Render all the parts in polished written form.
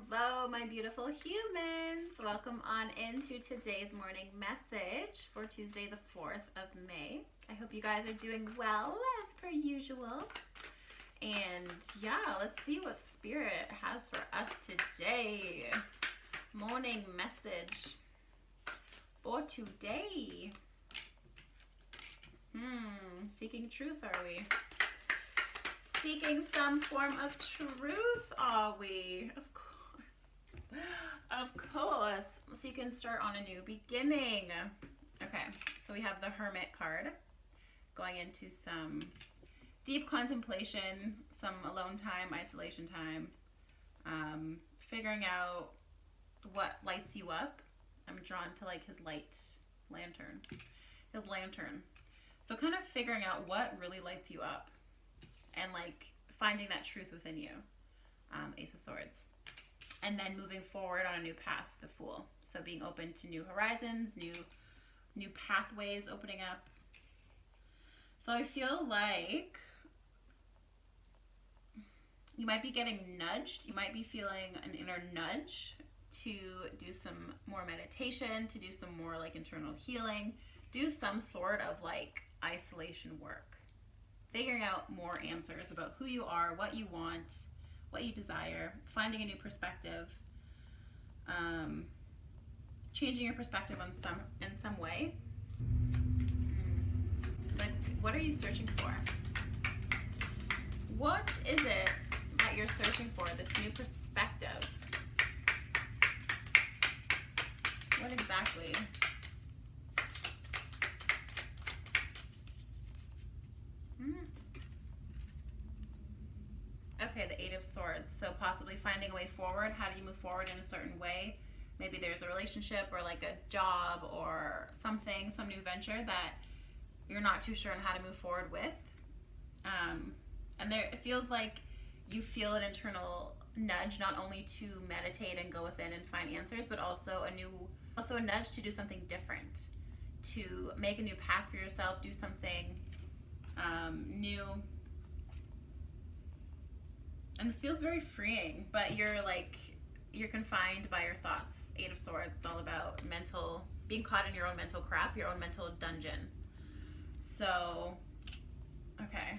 Hello, my beautiful humans. Welcome on into today's morning message for Tuesday, the 4th of May. I hope you guys are doing well as per usual. And yeah, let's see what Spirit has for us today. Morning message for today. Seeking truth, are we? Seeking some form of truth, are we? Of course. So you can start on a new beginning. Okay, so we have the Hermit card going into some deep contemplation, some alone time, isolation time, figuring out what lights you up. I'm drawn to like his lantern. So kind of figuring out what really lights you up and like finding that truth within you. Ace of Swords. And then moving forward on a new path, the Fool. So being open to new horizons, new pathways opening up. So I feel like you might be getting nudged. You might be feeling an inner nudge to do some more meditation, to do some more like internal healing, do some sort of like isolation work. Figuring out more answers about who you are, what you want, what you desire, finding a new perspective, changing your perspective in some way. But what are you searching for? What is it that you're searching for, this new perspective? What exactly? Okay, the Eight of Swords. So possibly finding a way forward. How do you move forward in a certain way? Maybe there's a relationship or like a job or something, some new venture that you're not too sure on how to move forward with. And there, it feels like you feel an internal nudge, not only to meditate and go within and find answers, but also a nudge to do something different, to make a new path for yourself, do something new. And this feels very freeing, but you're confined by your thoughts. Eight of Swords, it's all about being caught in your own mental crap, your own mental dungeon. So, okay.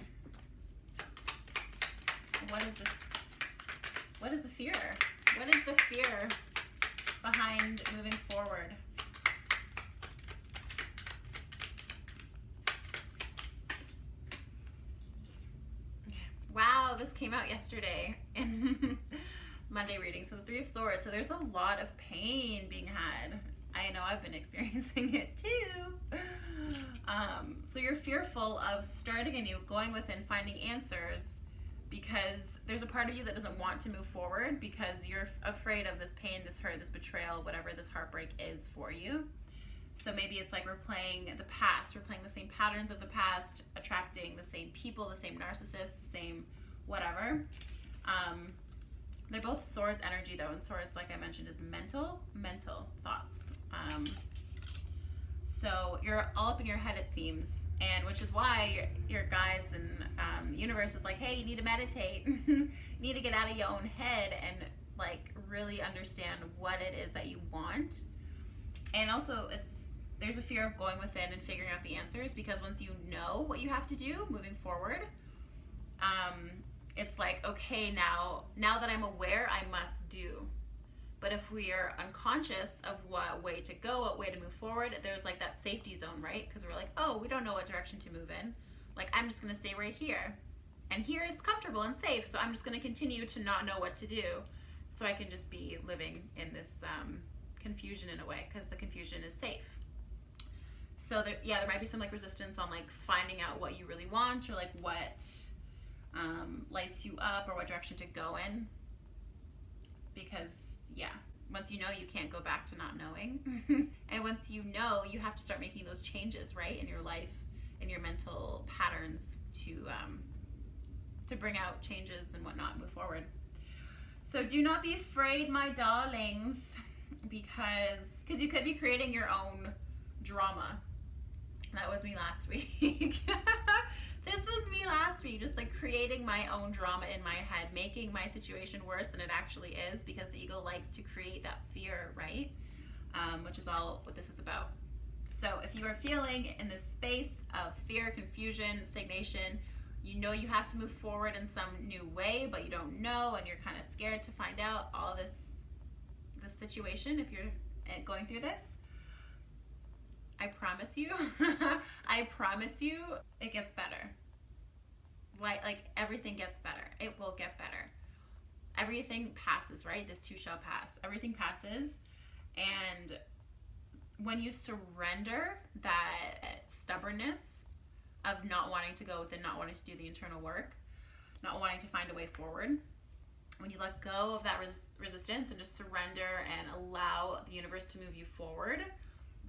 What is this? What is the fear? What is the fear behind moving forward? Wow, this came out yesterday in Monday reading. So the Three of Swords. So there's a lot of pain being had. I know I've been experiencing it too. So you're fearful of starting anew, going within, finding answers, because there's a part of you that doesn't want to move forward because you're afraid of this pain, this hurt, this betrayal, whatever this heartbreak is for you. So maybe it's like we're playing the past, we're playing the same patterns of the past, attracting the same people, the same narcissists, the same whatever. They're both swords energy though, and swords, like I mentioned, is mental thoughts. So you're all up in your head, it seems, and which is why your guides and universe is like, hey, you need to meditate. You need to get out of your own head and like really understand what it is that you want. And also there's a fear of going within and figuring out the answers, because once you know what you have to do moving forward, it's like, okay, now that I'm aware, I must do. But if we are unconscious of what way to go, what way to move forward, there's like that safety zone, right? Because we're like, oh, we don't know what direction to move in. Like, I'm just going to stay right here. And here is comfortable and safe, so I'm just going to continue to not know what to do. So I can just be living in this confusion in a way, because the confusion is safe. So there might be some like resistance on like finding out what you really want, or like what lights you up, or what direction to go in. Because once you know, you can't go back to not knowing. And once you know, you have to start making those changes, right, in your life, in your mental patterns to bring out changes and whatnot, move forward. So do not be afraid, my darlings, because you could be creating your own drama. That was me last week. This was me last week, just like creating my own drama in my head, making my situation worse than it actually is, because the ego likes to create that fear, right? Which is all what this is about. So if you are feeling in this space of fear, confusion, stagnation, you know you have to move forward in some new way, but you don't know, and you're kind of scared to find out all this situation, if you're going through this, I promise you, I promise you, it gets better. Like everything gets better. It will get better. Everything passes, right? This too shall pass. Everything passes. And when you surrender that stubbornness of not wanting to go within, not wanting to do the internal work, not wanting to find a way forward, when you let go of that resistance and just surrender and allow the universe to move you forward,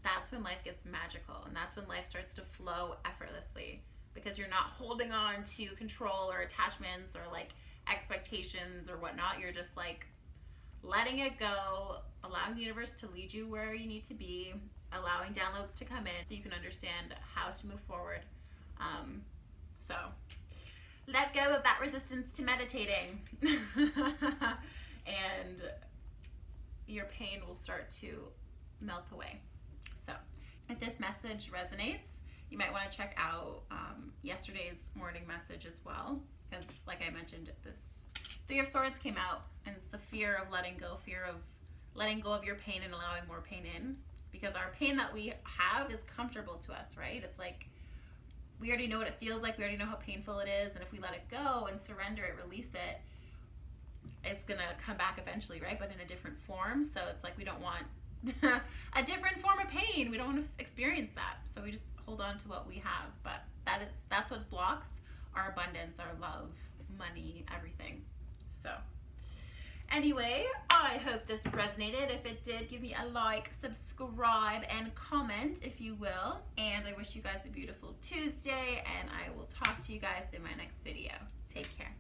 that's when life gets magical, and that's when life starts to flow effortlessly, because you're not holding on to control or attachments or like expectations or whatnot. You're just like letting it go, allowing the universe to lead you where you need to be, allowing downloads to come in so you can understand how to move forward. So let go of that resistance to meditating and your pain will start to melt away. So if this message resonates, you might want to check out yesterday's morning message as well, because like I mentioned, this Three of Swords came out, and it's the fear of letting go, fear of letting go of your pain and allowing more pain in, because our pain that we have is comfortable to us, right? It's like we already know what it feels like, we already know how painful it is, and if we let it go and surrender it, release it, it's gonna come back eventually, right? But in a different form. So it's like we don't want a different form of pain. We don't want to experience that. So we just hold on to what we have. But that's what blocks our abundance, our love, money, everything. So anyway, I hope this resonated. If it did, give me a like, subscribe, and comment if you will. And I wish you guys a beautiful Tuesday, and I will talk to you guys in my next video. Take care.